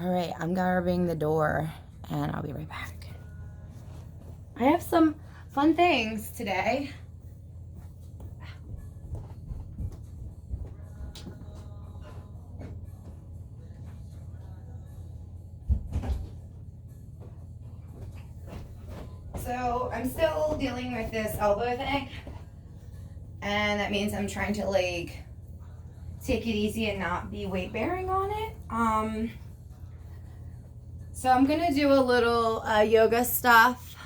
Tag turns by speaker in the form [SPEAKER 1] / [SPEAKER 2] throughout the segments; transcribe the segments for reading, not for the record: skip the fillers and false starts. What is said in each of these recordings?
[SPEAKER 1] All right, I'm guarding the door and I'll be right back. I have some fun things today. So I'm still dealing with this elbow thing, and that means I'm trying to like take it easy and not be weight bearing on it. So I'm gonna do a little yoga stuff,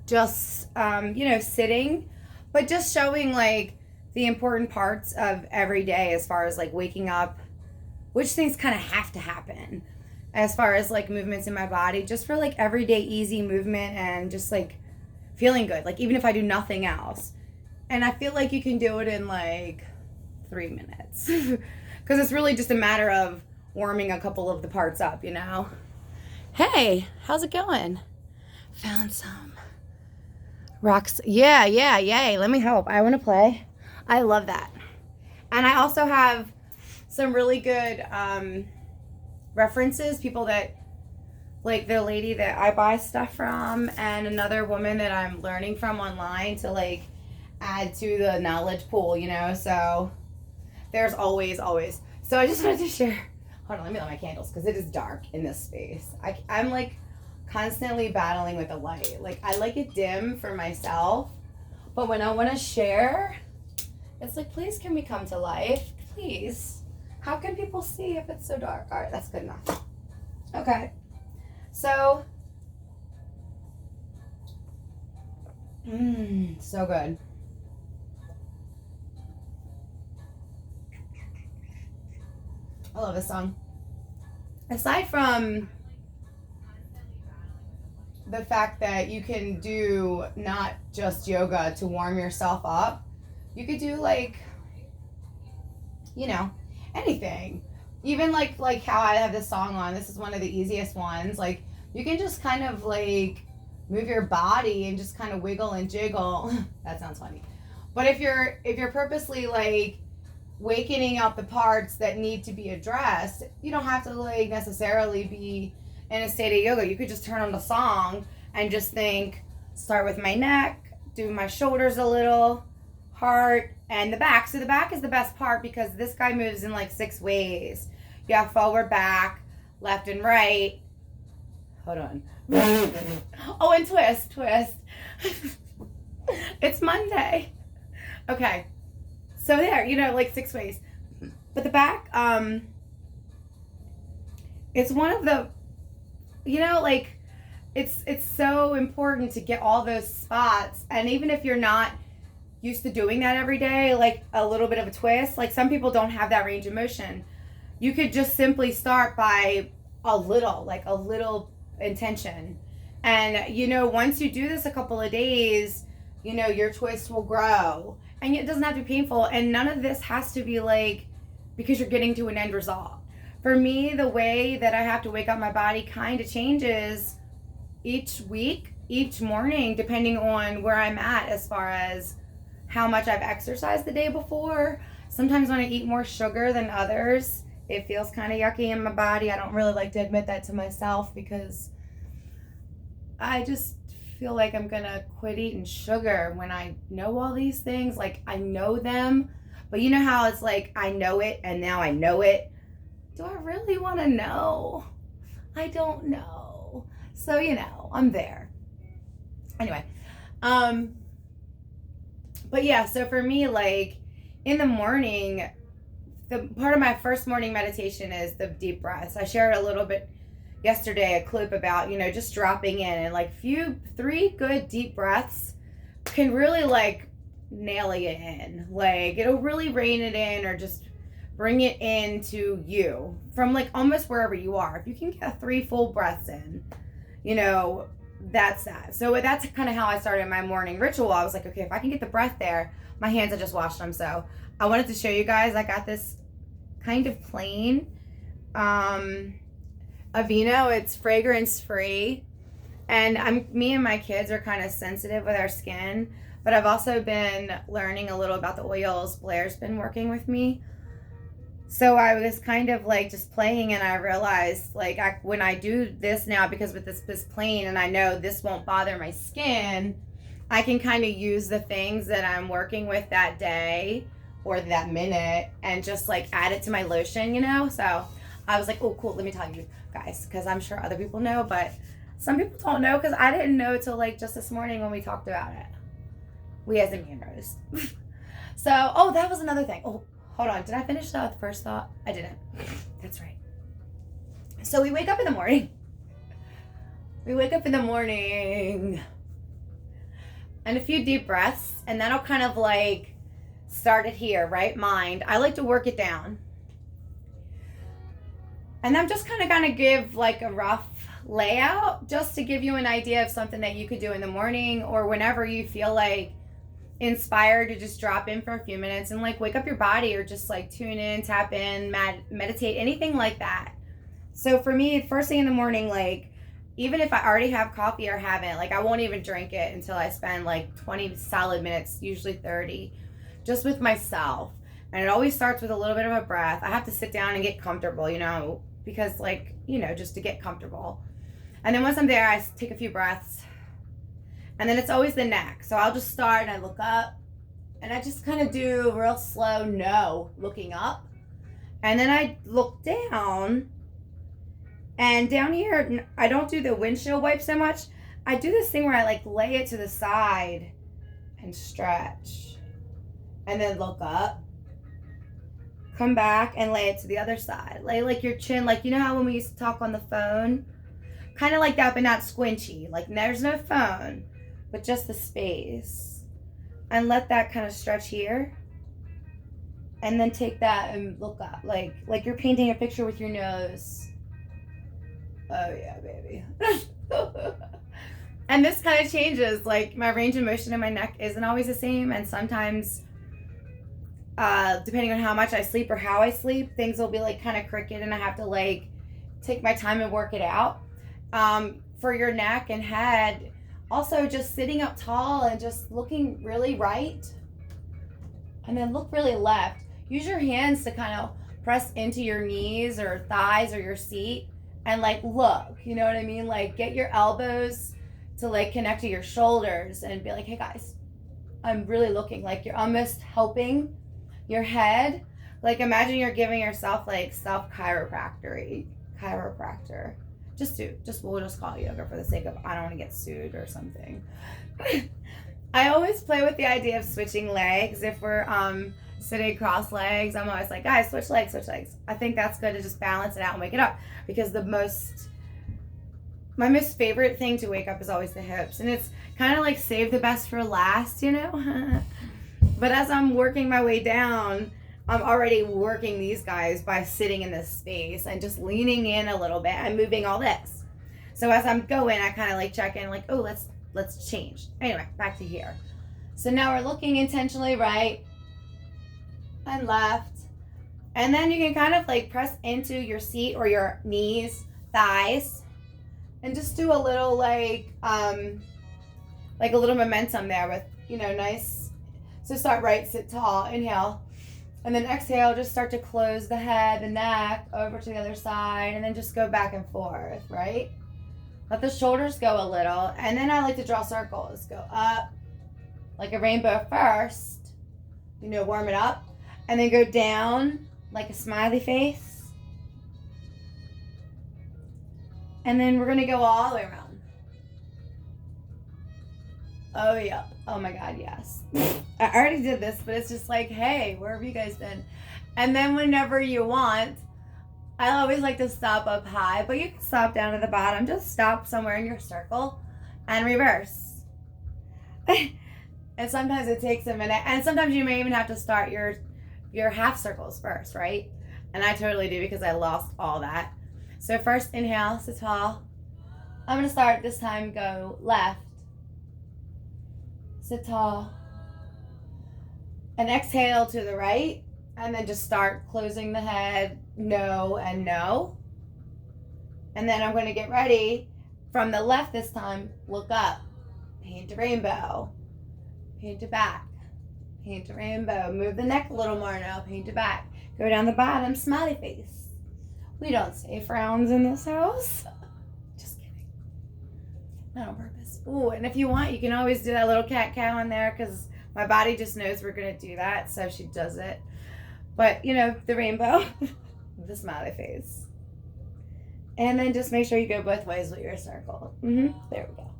[SPEAKER 1] just sitting, but just showing like the important parts of every day as far as like waking up, which things kind of have to happen as far as like movements in my body, just for like everyday easy movement and just like feeling good, like even if I do nothing else. And I feel like you can do it in like 3 minutes because it's really just a matter of warming a couple of the parts up, you know. Hey, how's it going? Found some rocks. Yeah, yay, let me help. I want to play. I love that. And I also have some really good references, people that, like the lady that I buy stuff from and another woman that I'm learning from online to like add to the knowledge pool, you know. So there's always. So I just wanted to share. Hold on, let me light my candles because it is dark in this space. I'm like constantly battling with the light. Like I like it dim for myself, but when I want to share, it's like, please can we come to life? Please. How can people see if it's so dark? All right, that's good enough. Okay. So, so good. I love this song. Aside from the fact that you can do not just yoga to warm yourself up, you could do like, anything. Even like how I have this song on, this is one of the easiest ones. Like you can just kind of like move your body and just kind of wiggle and jiggle. That sounds funny. But if you're purposely like wakening up the parts that need to be addressed, you don't have to like necessarily be in a state of yoga. You could just turn on the song and just think, start with my neck, do my shoulders a little, heart, and the back. So the back is the best part because this guy moves in like 6 ways. You have forward, back, left and right. Hold on. Oh, and twist. It's Monday. Okay. So there, like 6 ways. But the back, it's one of the, like it's so important to get all those spots. And even if you're not used to doing that every day, like a little bit of a twist, like some people don't have that range of motion. You could just simply start by a little intention. And, once you do this a couple of days, your twist will grow. And it doesn't have to be painful. And none of this has to be like, because you're getting to an end result. For me, the way that I have to wake up my body kind of changes each week, each morning, depending on where I'm at as far as how much I've exercised the day before. Sometimes when I eat more sugar than others, it feels kind of yucky in my body. I don't really like to admit that to myself because I just feel like I'm gonna quit eating sugar when I know all these things. Like I know them, but you know how it's like I know it and now I know it. Do I really want to know? I don't know. So I'm there. Anyway, but yeah, so for me, like in the morning, the part of my first morning meditation is the deep breaths. I shared a little bit yesterday, a clip about, just dropping in and like 3 good deep breaths can really like nail you in. Like it'll really rein it in or just bring it into you from like almost wherever you are. If you can get 3 full breaths in, that's that. So that's kind of how I started my morning ritual. I was like, okay, if I can get the breath there, my hands, I just washed them. So I wanted to show you guys, I got this kind of plain Aveeno. It's fragrance free. And me and my kids are kind of sensitive with our skin, but I've also been learning a little about the oils. Blair's been working with me. So I was kind of like just playing, and I realized like when I do this now, because with this plane, and I know this won't bother my skin, I can kind of use the things that I'm working with that day or that minute and just like add it to my lotion, you know? So I was like, oh, cool. Let me tell you guys, because I'm sure other people know, but some people don't know, because I didn't know till like just this morning when we talked about it. We as in me and Rose. So, oh, that was another thing. Oh, hold on. Did I finish the first thought? I didn't. That's right. So we wake up in the morning. We wake up in the morning and a few deep breaths, and that'll kind of like start it here, right? Mind. I like to work it down. And I'm just kind of going to give like a rough layout just to give you an idea of something that you could do in the morning or whenever you feel like inspired to just drop in for a few minutes and like wake up your body, or just like tune in, tap in, meditate, anything like that. So for me, first thing in the morning, like even if I already have coffee or haven't, like I won't even drink it until I spend like 20 solid minutes, usually 30, just with myself. And it always starts with a little bit of a breath. I have to sit down and get comfortable, you know, because like, you know, just to get comfortable. And then once I'm there, I take a few breaths. And then it's always the neck. So I'll just start and I look up. And I just kind of do real slow no, looking up. And then I look down. And down here, I don't do the windshield wipe so much. I do this thing where I like lay it to the side and stretch. And then look up. Come back and lay it to the other side. Lay like your chin, like you know how when we used to talk on the phone? Kind of like that, but not squinchy. Like there's no phone, but just the space. And let that kind of stretch here. And then take that and look up. Like you're painting a picture with your nose. Oh yeah, baby. And this kind of changes. Like my range of motion in my neck isn't always the same. And sometimes, depending on how much I sleep or how I sleep, things will be like kind of crooked and I have to like take my time and work it out. For your neck and head, also just sitting up tall and just looking really right. And then look really left. Use your hands to kind of press into your knees or thighs or your seat and like look, you know what I mean? Like get your elbows to like connect to your shoulders and be like, hey guys, I'm really looking. Like you're almost helping your head. Like imagine you're giving yourself like self chiropractor. We'll just call it yoga for the sake of I don't want to get sued or something. I always play with the idea of switching legs. If we're sitting cross legs, I'm always like, guys, switch legs. I think that's good to just balance it out and wake it up, because my most favorite thing to wake up is always the hips, and it's kind of like save the best for last, you know. But as I'm working my way down, I'm already working these guys by sitting in this space and just leaning in a little bit and moving all this. So as I'm going, I kind of like check in, like, oh, let's change. Anyway, back to here. So now we're looking intentionally right and left. And then you can kind of like press into your seat or your knees, thighs, and just do a little like a little momentum there with, you know, nice. So start right, sit tall, inhale. And then exhale, just start to close the head, the neck, over to the other side, and then just go back and forth, right? Let the shoulders go a little. And then I like to draw circles. Go up like a rainbow first, you know, warm it up. And then go down like a smiley face. And then we're going to go all the way around. Oh, yeah. Oh, my God, yes. I already did this, but it's just like, hey, where have you guys been? And then whenever you want, I always like to stop up high, but you can stop down at the bottom. Just stop somewhere in your circle and reverse. And sometimes it takes a minute. And sometimes you may even have to start your half circles first, right? And I totally do, because I lost all that. So first, inhale, sit tall. I'm going to start this time, go left. Sit tall. And exhale to the right. And then just start closing the head, no and no. And then I'm going to get ready. From the left this time, look up. Paint a rainbow. Paint it back. Paint a rainbow. Move the neck a little more now. Paint it back. Go down the bottom, smiley face. We don't say frowns in this house. Just kidding. Not on purpose. Ooh, and if you want, you can always do that little cat-cow in there because my body just knows we're going to do that, so she does it. But, you know, the rainbow, the smiley face. And then just make sure you go both ways with your circle. There we go.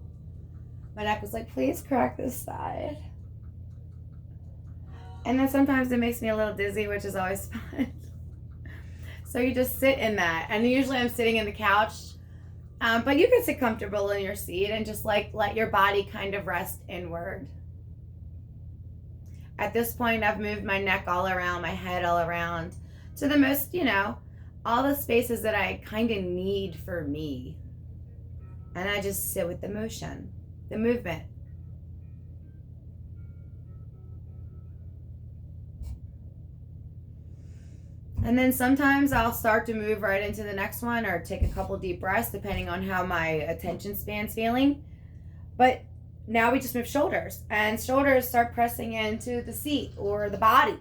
[SPEAKER 1] My neck was like, please crack this side. And then sometimes it makes me a little dizzy, which is always fun. So you just sit in that. And usually I'm sitting in the couch. But you can sit comfortable in your seat and just like let your body kind of rest inward. At this point, I've moved my neck all around, my head all around to the most, you know, all the spaces that I kind of need for me. And I just sit with the motion, the movement. And then sometimes I'll start to move right into the next one or take a couple deep breaths depending on how my attention span's feeling. But now we just move shoulders, and shoulders start pressing into the seat or the body,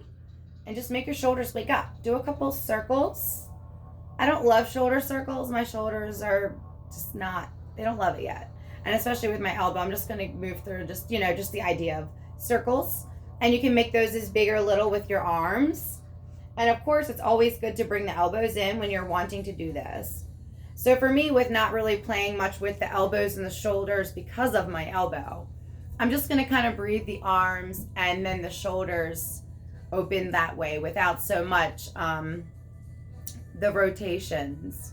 [SPEAKER 1] and just make your shoulders wake up. Do a couple circles. I don't love shoulder circles. My shoulders are just not, they don't love it yet. And especially with my elbow, I'm just going to move through just, you know, just the idea of circles. And you can make those as big or little with your arms. And of course, it's always good to bring the elbows in when you're wanting to do this. So for me, with not really playing much with the elbows and the shoulders because of my elbow, I'm just going to kind of breathe the arms and then the shoulders open that way without so much the rotations.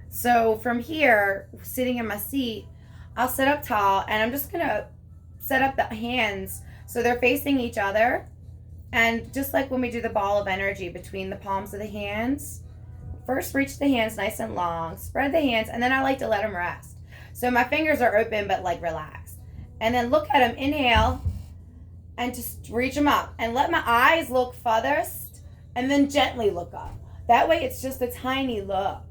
[SPEAKER 1] So from here, sitting in my seat, I'll sit up tall and I'm just going to set up the hands so they're facing each other. And just like when we do the ball of energy between the palms of the hands, first reach the hands nice and long, spread the hands, and then I like to let them rest. So my fingers are open but like relaxed. And then look at them, inhale, and just reach them up. And let my eyes look farthest, and then gently look up. That way it's just a tiny look.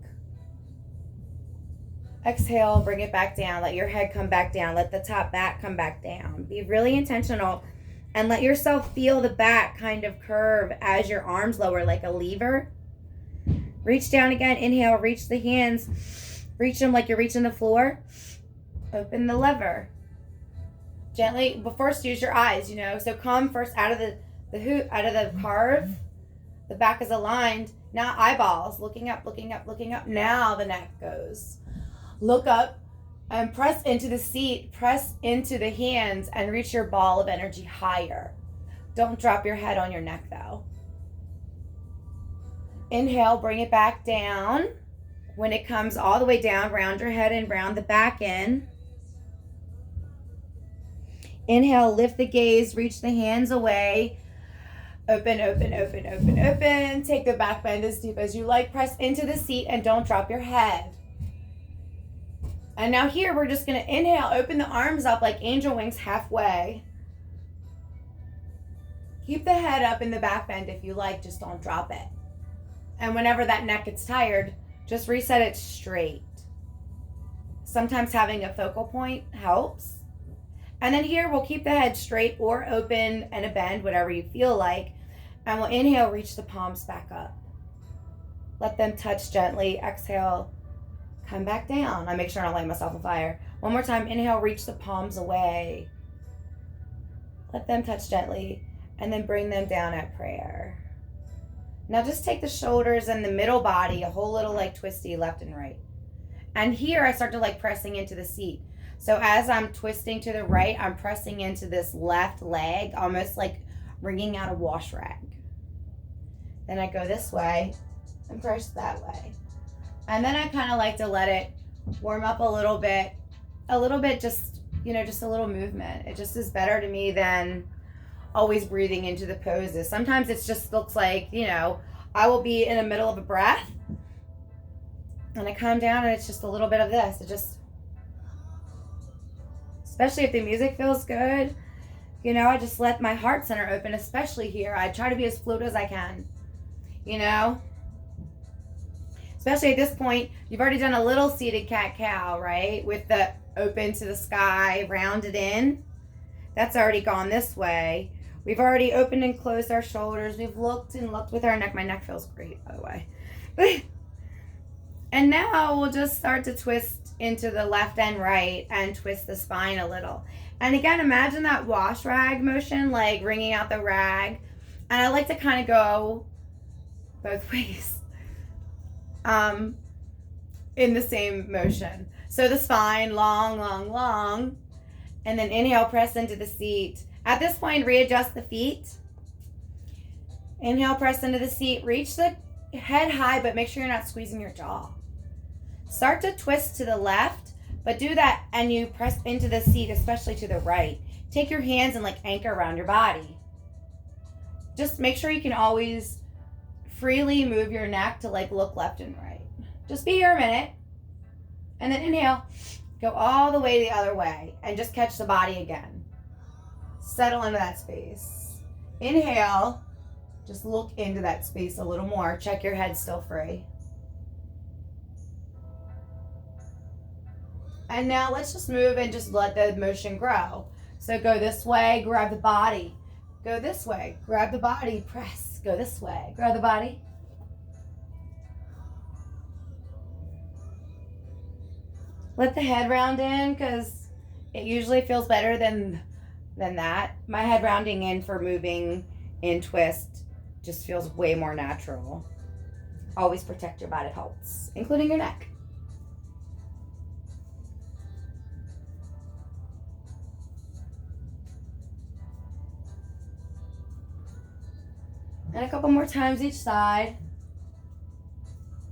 [SPEAKER 1] Exhale, bring it back down. Let your head come back down. Let the top back come back down. Be really intentional. And let yourself feel the back kind of curve as your arms lower like a lever. Reach down again. Inhale, reach the hands. Reach them like you're reaching the floor. Open the lever. Gently, but first use your eyes, you know. So come first out of the hoop, out of the carve. The back is aligned. Now eyeballs, looking up, looking up, looking up. Now the neck goes. Look up. And press into the seat, press into the hands, and reach your ball of energy higher. Don't drop your head on your neck, though. Inhale, bring it back down. When it comes all the way down, round your head and round the back in. Inhale, lift the gaze, reach the hands away. Open, open, open, open, open. Take the back bend as deep as you like. Press into the seat and don't drop your head. And now here, we're just going to inhale, open the arms up like angel wings halfway. Keep the head up in the back bend if you like, just don't drop it. And whenever that neck gets tired, just reset it straight. Sometimes having a focal point helps. And then here, we'll keep the head straight or open and a bend, whatever you feel like. And we'll inhale, reach the palms back up. Let them touch gently. Exhale. Come back down. I make sure I don't light myself on fire. One more time. Inhale, reach the palms away. Let them touch gently. And then bring them down at prayer. Now just take the shoulders and the middle body, a whole little like twisty left and right. And here I start to like pressing into the seat. So as I'm twisting to the right, I'm pressing into this left leg, almost like wringing out a wash rag. Then I go this way and press that way. And then I kind of like to let it warm up a little bit just, you know, just a little movement. It just is better to me than always breathing into the poses. Sometimes it just looks like, you know, I will be in the middle of a breath and I come down and it's just a little bit of this. It just, especially if the music feels good, you know, I just let my heart center open, especially here. I try to be as fluid as I can, you know. Especially at this point, you've already done a little seated cat-cow, right? With the open to the sky, rounded in. That's already gone this way. We've already opened and closed our shoulders. We've looked and looked with our neck. My neck feels great, by the way. And now we'll just start to twist into the left and right and twist the spine a little. And again, imagine that wash rag motion, like wringing out the rag. And I like to kind of go both ways in the same motion. So the spine, long, long, long. And then inhale, press into the seat. At this point, readjust the feet. Inhale, press into the seat. Reach the head high, but make sure you're not squeezing your jaw. Start to twist to the left, but do that and you press into the seat, especially to the right. Take your hands and like anchor around your body. Just make sure you can always freely move your neck to like look left and right. Just be here a minute. And then inhale, go all the way the other way and just catch the body again. Settle into that space. Inhale, just look into that space a little more. Check your head still free. And now let's just move and just let the motion grow. So go this way, grab the body. Go this way, grab the body, press. Go this way, grab the body. Let the head round in because it usually feels better than that. My head rounding in for moving in twist just feels way more natural. Always protect your body, it helps, including your neck. And a couple more times each side.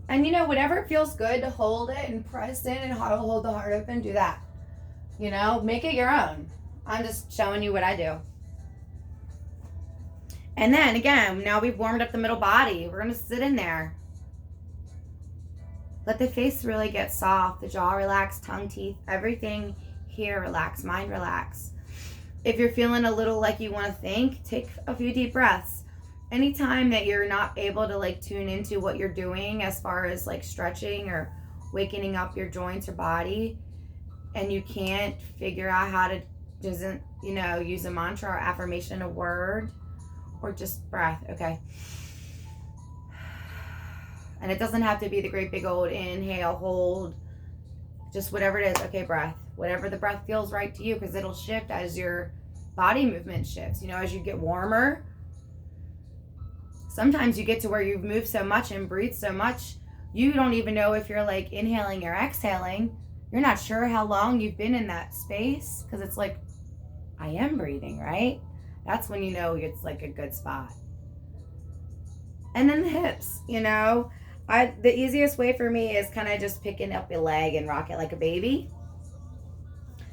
[SPEAKER 1] And you know, whatever feels good to hold it and press in and hold the heart open, do that. You know, make it your own. I'm just showing you what I do. And then again, now we've warmed up the middle body. We're going to sit in there. Let the face really get soft. The jaw relax, tongue, teeth, everything here relax, mind relax. If you're feeling a little like you want to think, take a few deep breaths. Anytime that you're not able to like tune into what you're doing as far as like stretching or wakening up your joints or body, and you can't figure out how to doesn't, you know, use a mantra or affirmation, a word, or just breath, okay? And it doesn't have to be the great big old inhale, hold, just whatever it is, okay, breath. Whatever the breath feels right to you, because it'll shift as your body movement shifts. You know, as you get warmer, sometimes you get to where you've moved so much and breathed so much, you don't even know if you're like inhaling or exhaling. You're not sure how long you've been in that space because it's like, I am breathing, right? That's when you know it's like a good spot. And then the hips, you know, the easiest way for me is kind of just picking up your leg and rock it like a baby.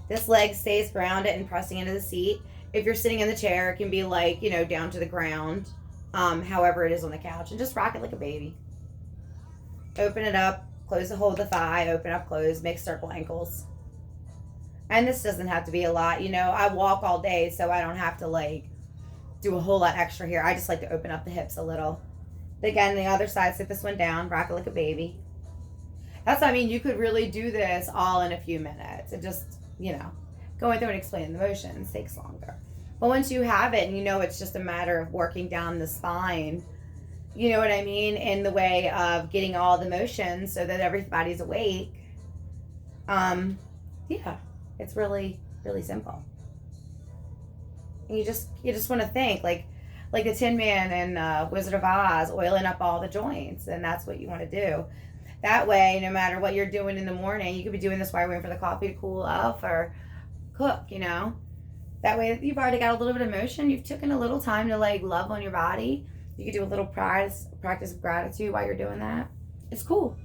[SPEAKER 1] This leg stays grounded and pressing into the seat. If you're sitting in the chair, it can be like, you know, down to the ground. However it is on the couch, and just rock it like a baby. Open it up, close the hold the thigh, open up, close, make circle ankles. And this doesn't have to be a lot, you know, I walk all day, so I don't have to like do a whole lot extra here. I just like to open up the hips a little. Again, the other side, sit this one down, rock it like a baby. That's, I mean, you could really do this all in a few minutes. It just, you know, going through and explaining the motions takes longer. But once you have it and you know it's just a matter of working down the spine, you know what I mean, in the way of getting all the motions so that everybody's awake. Yeah, it's really, really simple. And you just want to think like the Tin Man and Wizard of Oz, oiling up all the joints, and that's what you want to do. That way, no matter what you're doing in the morning, you could be doing this while you're waiting for the coffee to cool off or cook, you know. That way you've already got a little bit of motion. You've taken a little time to like love on your body. You could do a little practice of gratitude while you're doing that. It's cool.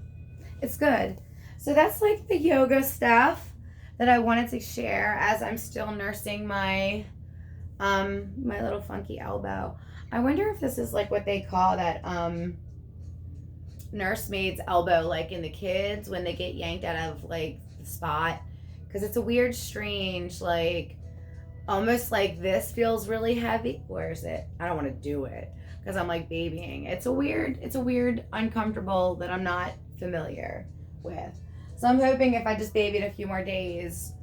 [SPEAKER 1] It's good. So that's like the yoga stuff that I wanted to share as I'm still nursing my my little funky elbow. I wonder if this is like what they call that nursemaid's elbow, like in the kids when they get yanked out of like the spot, because it's a weird, strange, like almost like this feels really heavy. Where is it? I don't want to do it because I'm like babying. It's a weird uncomfortable that I'm not familiar with. So I'm hoping if I just baby it a few more days,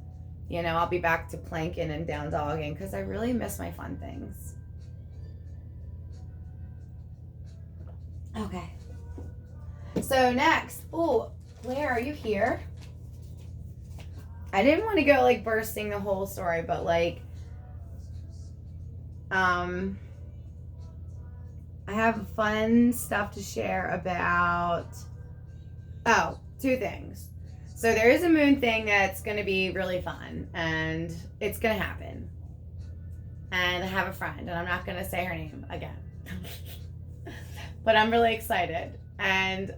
[SPEAKER 1] you know, I'll be back to planking and down dogging because I really miss my fun things. Okay. So next, oh, Blair, are you here? I didn't want to go like bursting the whole story, but like, I have fun stuff to share about, two things. So there is a moon thing that's going to be really fun, and it's going to happen. And I have a friend, and I'm not going to say her name again. But I'm really excited. And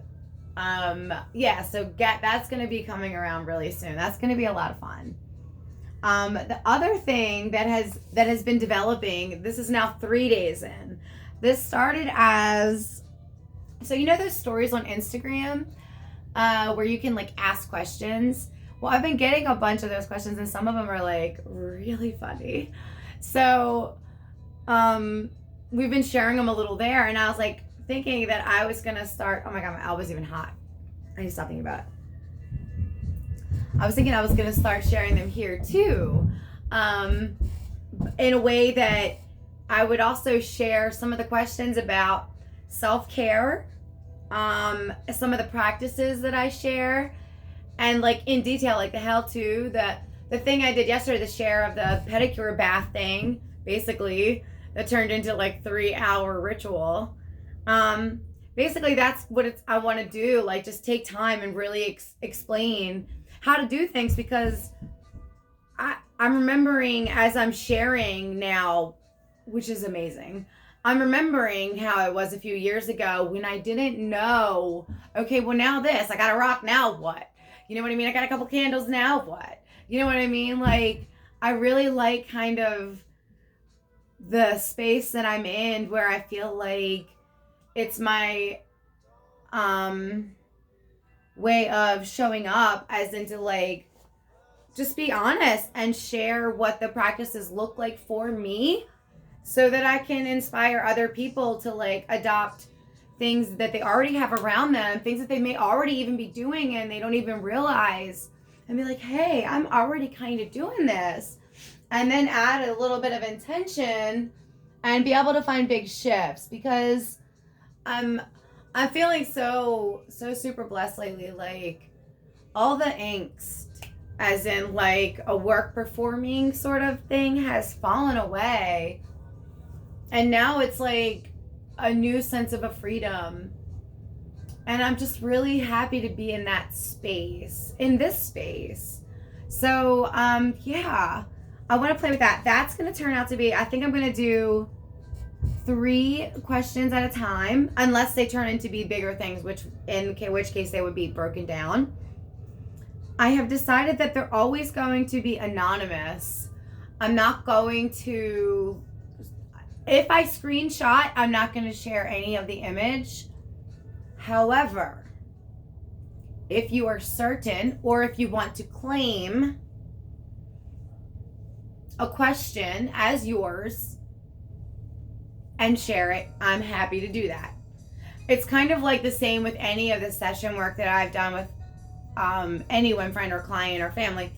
[SPEAKER 1] so that's going to be coming around really soon. That's going to be a lot of fun. The other thing that has been developing, this is now 3 days in. This started as, so you know those stories on Instagram where you can like ask questions? Well, I've been getting a bunch of those questions, and some of them are like really funny. So we've been sharing them a little there, and I was like thinking that I was gonna start, oh my god, my elbow's even hot. I need to stop thinking about it. I was thinking I was gonna start sharing them here too, in a way that I would also share some of the questions about self-care, some of the practices that I share, and like in detail, like the how-to, the thing I did yesterday, the share of the pedicure bath thing, basically, that turned into like 3-hour ritual. Basically that's what I want to do, like just take time and really explain how to do things, because I'm remembering as I'm sharing now, which is amazing. I'm remembering how it was a few years ago when I didn't know, okay, well now this, I got a rock, now what? You know what I mean? I got a couple candles, now what? You know what I mean? Like, I really like kind of the space that I'm in where I feel like it's my way of showing up, as into like just be honest and share what the practices look like for me, so that I can inspire other people to like adopt things that they already have around them, things that they may already even be doing and they don't even realize, and be like, hey, I'm already kind of doing this, and then add a little bit of intention and be able to find big shifts, because I'm feeling so super blessed lately. Like all the angst, as in like a work performing sort of thing, has fallen away, and now it's like a new sense of a freedom, and I'm just really happy to be in that space, in this space. So yeah, I want to play with that. That's going to turn out to be, I think I'm going to do 3 questions at a time, unless they turn into be bigger things, which case they would be broken down. I have decided that they're always going to be anonymous. I'm not going to, if I screenshot, I'm not going to share any of the image. However, if you are certain, or if you want to claim a question as yours and share it, I'm happy to do that. It's kind of like the same with any of the session work that I've done with anyone, friend or client or family.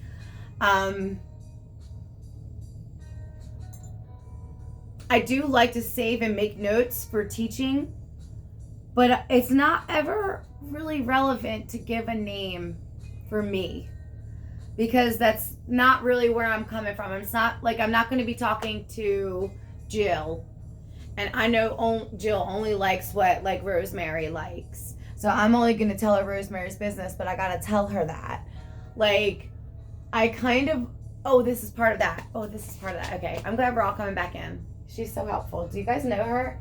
[SPEAKER 1] I do like to save and make notes for teaching, but it's not ever really relevant to give a name for me, because that's not really where I'm coming from. It's not like I'm not going to be talking to Jill, and I know Jill only likes what like Rosemary likes, so I'm only going to tell her Rosemary's business, but I got to tell her that. Like, I kind of, oh, this is part of that. Oh, this is part of that. Okay, I'm glad we're all coming back in. She's so helpful. Do you guys know her?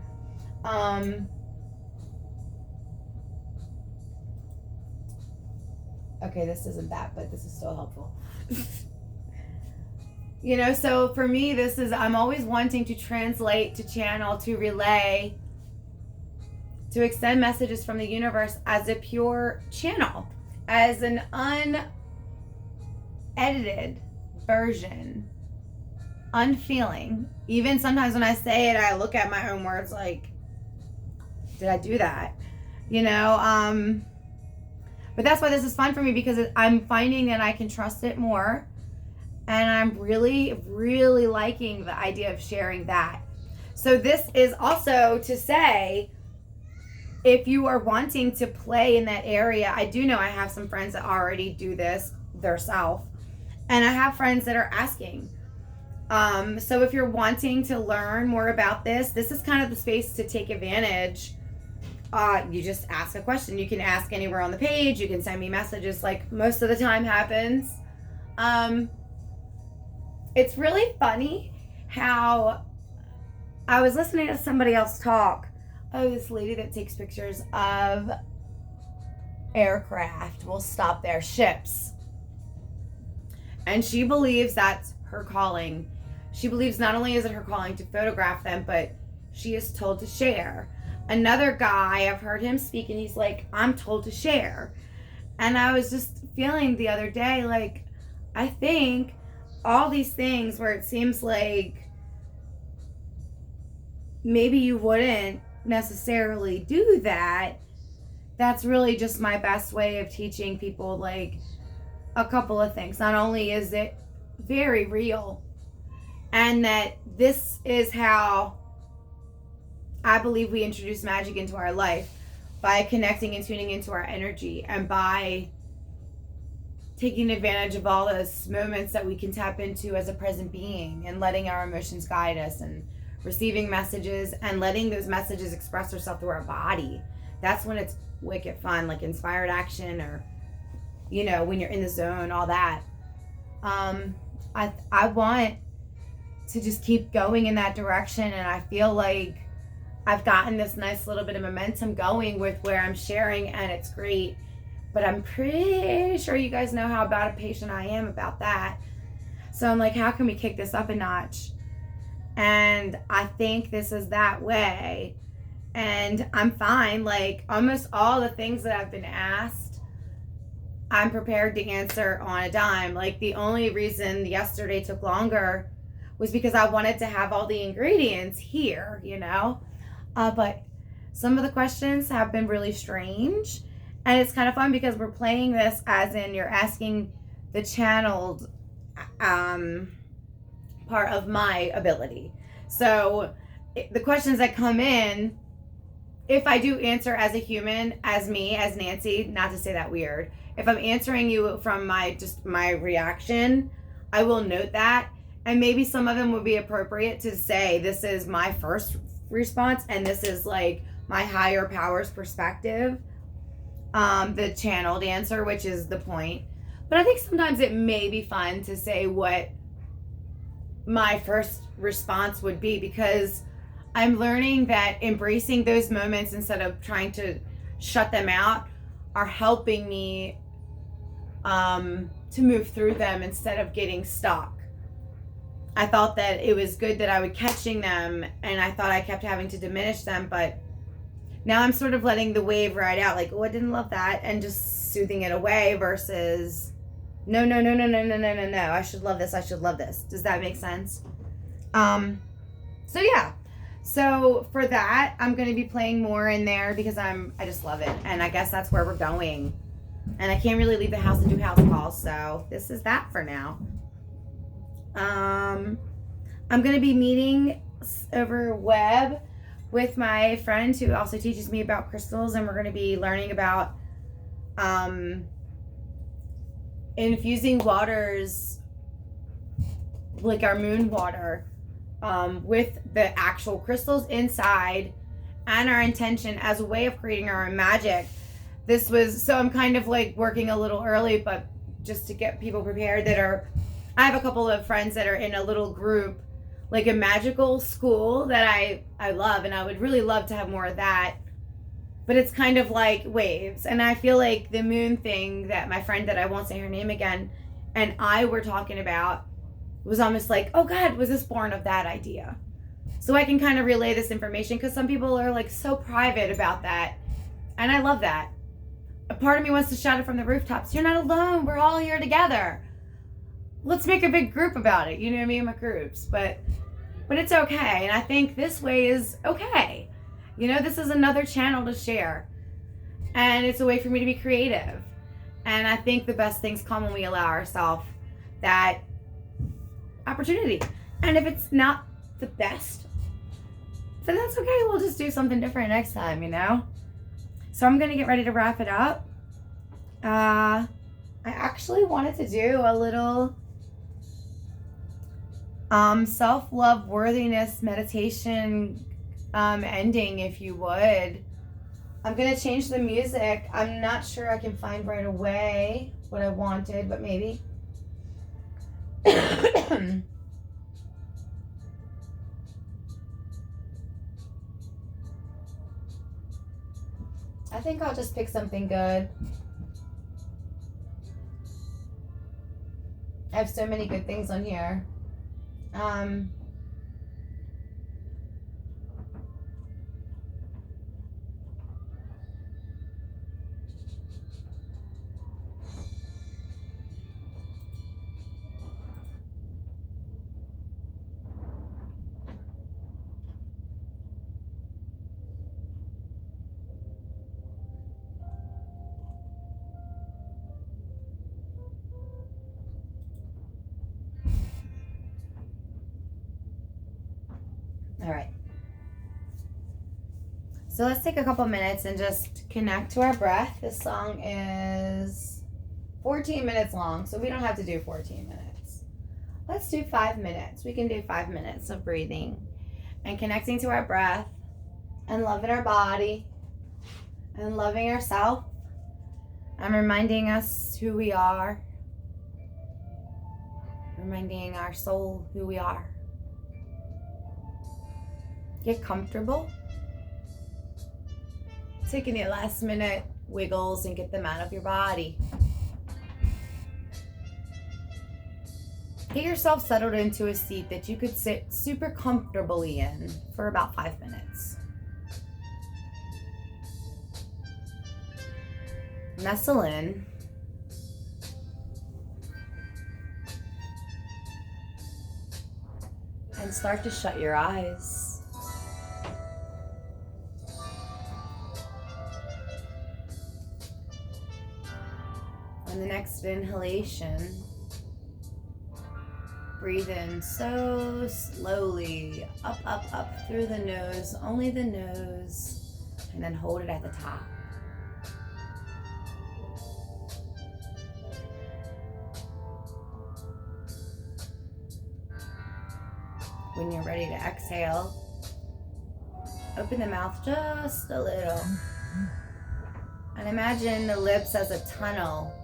[SPEAKER 1] Okay, this isn't that, but this is still helpful. You know, so for me, this is, I'm always wanting to translate, to channel, to relay, to extend messages from the universe as a pure channel, as an unedited version, unfeeling. Even sometimes when I say it, I look at my own words like, did I do that? You know, but that's why this is fun for me, because I'm finding that I can trust it more. And I'm really, really liking the idea of sharing that. So this is also to say, if you are wanting to play in that area, I do know I have some friends that already do this themselves. And I have friends that are asking. So if you're wanting to learn more about this is kind of the space to take advantage. You just ask a question. You can ask anywhere on the page. You can send me messages like most of the time happens. It's really funny how I was listening to somebody else talk. Oh, this lady that takes pictures of aircraft will stop their ships. And she believes that's her calling. She believes not only is it her calling to photograph them, but she is told to share. Another guy, I've heard him speak, and he's like, I'm told to share. And I was just feeling the other day, like, I think all these things where it seems like maybe you wouldn't necessarily do that, that's really just my best way of teaching people like a couple of things. Not only is it very real, and that this is how I believe we introduce magic into our life, by connecting and tuning into our energy, and by taking advantage of all those moments that we can tap into as a present being, and letting our emotions guide us, and receiving messages and letting those messages express themselves through our body. That's when it's wicked fun, like inspired action, or when you're in the zone, all that. I want to just keep going in that direction, and I feel like I've gotten this nice little bit of momentum going with where I'm sharing, and it's great. But I'm pretty sure you guys know how bad a patient I am about that. So I'm like, how can we kick this up a notch? And I think this is that way. And I'm fine. Like, almost all the things that I've been asked, I'm prepared to answer on a dime. Like, the only reason yesterday took longer was because I wanted to have all the ingredients here, But some of the questions have been really strange. And it's kind of fun because we're playing this as in you're asking the channeled part of my ability. So the questions that come in, if I do answer as a human, as me, as Nancy, not to say that weird, if I'm answering you from my reaction, I will note that. And maybe some of them would be appropriate to say, this is my first response, and this is like my higher powers perspective, the channeled answer, which is the point. But I think sometimes it may be fun to say what my first response would be, because I'm learning that embracing those moments instead of trying to shut them out are helping me to move through them instead of getting stuck. I thought that it was good that I was catching them, and I thought I kept having to diminish them, but now I'm sort of letting the wave ride out, like, oh, I didn't love that, and just soothing it away versus no, I should love this. Does that make sense? So yeah. So for that, I'm going to be playing more in there because I just love it. And I guess that's where we're going. And I can't really leave the house and do house calls. So this is that for now. I'm going to be meeting over web with my friend who also teaches me about crystals. And we're going to be learning about infusing waters, like our moon water, with the actual crystals inside, and our intention as a way of creating our own magic. So I'm kind of like working a little early, but just to get people prepared I have a couple of friends that are in a little group, like a magical school that I love, and I would really love to have more of that. But it's kind of like waves. And I feel like the moon thing that my friend, that I won't say her name again, and I were talking about was almost like, oh God, was this born of that idea? So I can kind of relay this information, because some people are like so private about that. And I love that. A part of me wants to shout it from the rooftops. You're not alone. We're all here together. Let's make a big group about it. You know what I mean? My groups. But it's okay. And I think this way is okay. This is another channel to share. And it's a way for me to be creative. And I think the best things come when we allow ourselves that opportunity. And if it's not the best, then that's okay. We'll just do something different next time, So I'm going to get ready to wrap it up. I actually wanted to do a little self-love worthiness meditation ending, if you would. I'm going to change the music. I'm not sure I can find right away what I wanted, but maybe. I think I'll just pick something good. I have so many good things on here. All right. So let's take a couple minutes and just connect to our breath. This song is 14 minutes long, so we don't have to do 14 minutes. Let's do 5 minutes. We can do 5 minutes of breathing and connecting to our breath and loving our body and loving ourselves and reminding us who we are, reminding our soul who we are. Get comfortable. Taking the last minute wiggles and get them out of your body. Get yourself settled into a seat that you could sit super comfortably in for about 5 minutes. Nestle in. And start to shut your eyes. On the next inhalation, breathe in so slowly, up, up, up through the nose, only the nose, and then hold it at the top. When you're ready to exhale, open the mouth just a little. And imagine the lips as a tunnel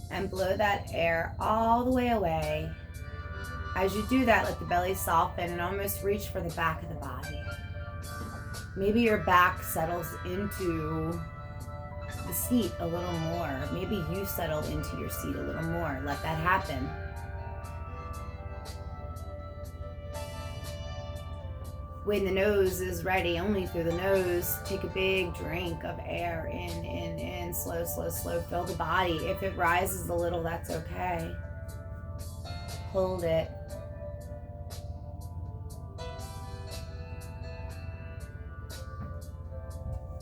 [SPEAKER 1] and blow that air all the way away. As you do that, let the belly soften and almost reach for the back of the body. Maybe your back settles into the seat a little more. Maybe you settle into your seat a little more. Let that happen. When the nose is ready, only through the nose, take a big drink of air in, slow, slow, slow. Fill the body. If it rises a little, that's okay. Hold it.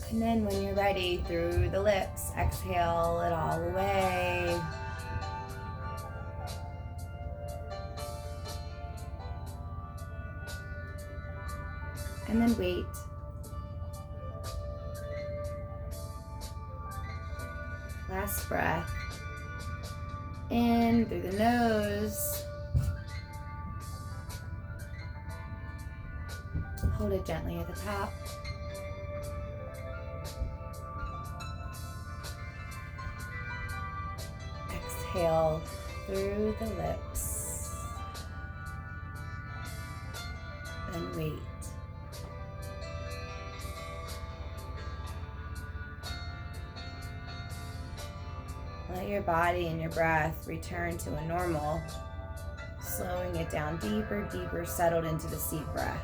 [SPEAKER 1] And then when you're ready, through the lips, exhale it all away. And then wait. Last breath. In through the nose. Hold it gently at the top. Exhale through the lips. Then wait. Let your body and your breath return to a normal, slowing it down deeper, deeper, settled into the seat breath.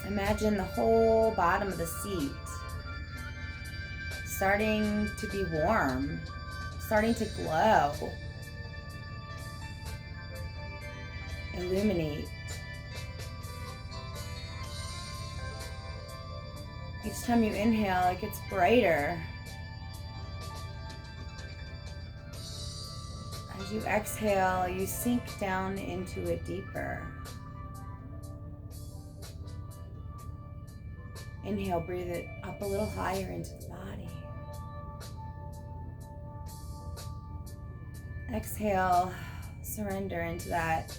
[SPEAKER 1] Imagine the whole bottom of the seat starting to be warm, starting to glow, illuminate. Each time you inhale, it gets brighter. As you exhale, you sink down into it deeper. Inhale, breathe it up a little higher into the body. Exhale, surrender into that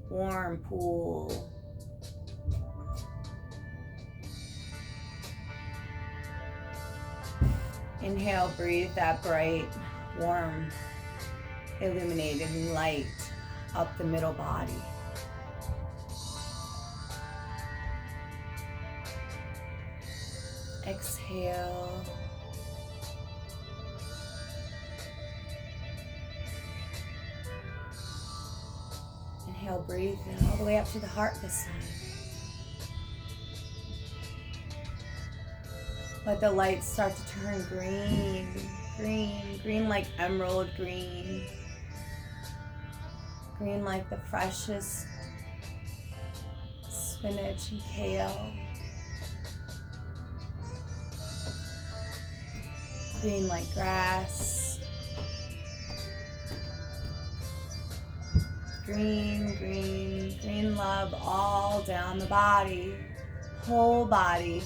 [SPEAKER 1] warm pool. Inhale, breathe that bright, warm, illuminated light up the middle body. Exhale. Inhale, breathe in all the way up to the heart this time. Let the light start to turn green, green, green like emerald green. Green like the freshest spinach and kale. Green like grass. Green, green, green love all down the body, whole body,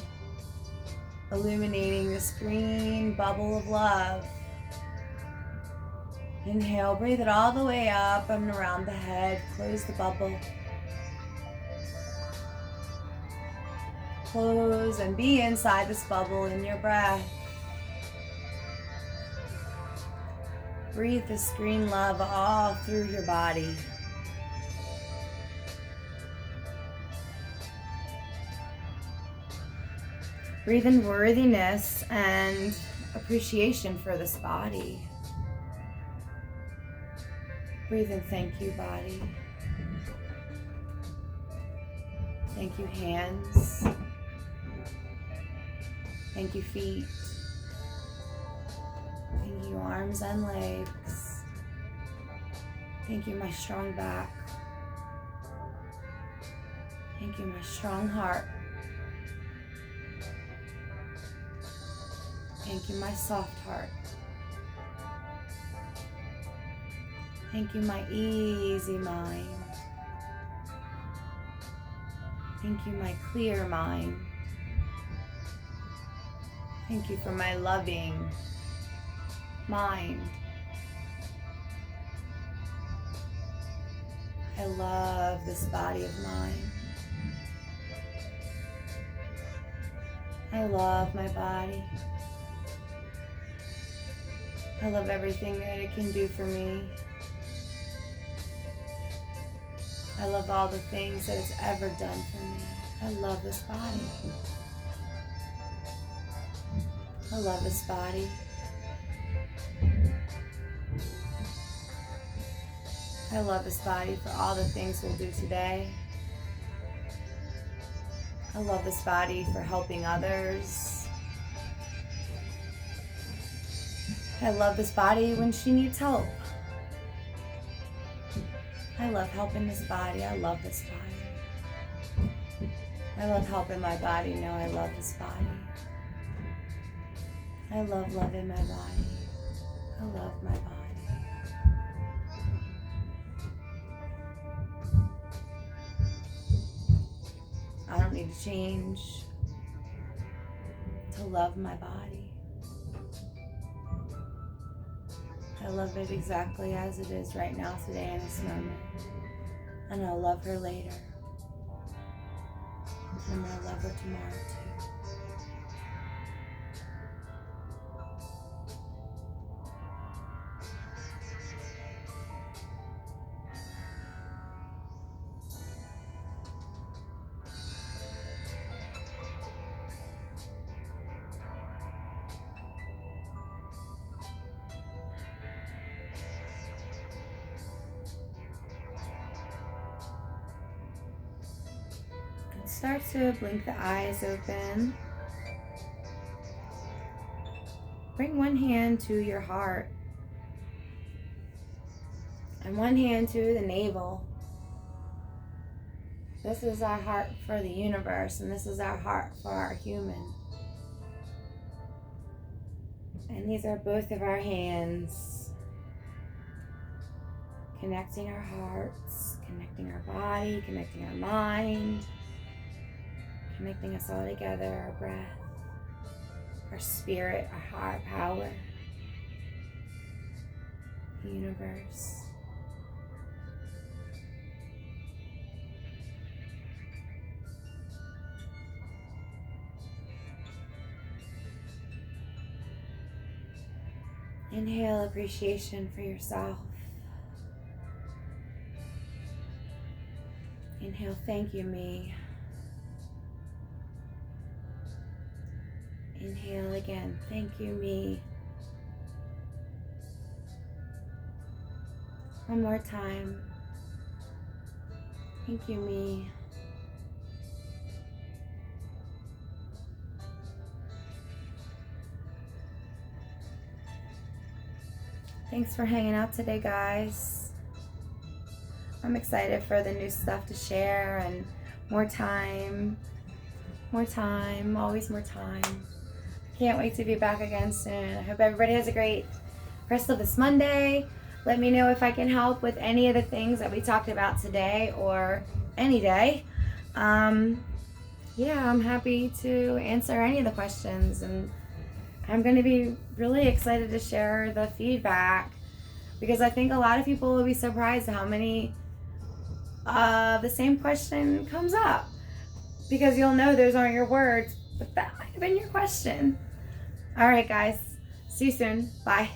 [SPEAKER 1] illuminating this green bubble of love. Inhale, breathe it all the way up and around the head. Close the bubble. Close and be inside this bubble in your breath. Breathe this green love all through your body. Breathe in worthiness and appreciation for this body. Breathe in thank you, body. Thank you, hands. Thank you, feet. Thank you, arms and legs. Thank you, my strong back. Thank you, my strong heart. Thank you, my soft heart. Thank you, my easy mind. Thank you, my clear mind. Thank you for my loving mind. I love this body of mine. I love my body. I love everything that it can do for me. I love all the things that it's ever done for me. I love this body. I love this body. I love this body for all the things we'll do today. I love this body for helping others. I love this body when she needs help. I love helping this body. I love this body. I love helping my body know I love this body. I love loving my body. I love my body. I don't need to change to love my body. I love it exactly as it is right now, today, in this moment. And I'll love her later. And I'll love her tomorrow too. Start to blink the eyes open. Bring one hand to your heart and one hand to the navel. This is our heart for the universe, and this is our heart for our human. And these are both of our hands, connecting our hearts, connecting our body, connecting our mind, connecting us all together, our breath, our spirit, our higher power, the universe. Inhale appreciation for yourself. Inhale, thank you, me. Inhale again, thank you, me. One more time. Thank you, me. Thanks for hanging out today, guys. I'm excited for the new stuff to share and more time, always more time. Can't wait to be back again soon. I hope everybody has a great rest of this Monday. Let me know if I can help with any of the things that we talked about today or any day. Yeah, I'm happy to answer any of the questions, and I'm going to be really excited to share the feedback, because I think a lot of people will be surprised how many the same question comes up, because you'll know those aren't your words, but that might have been your question. All right, guys. See you soon. Bye.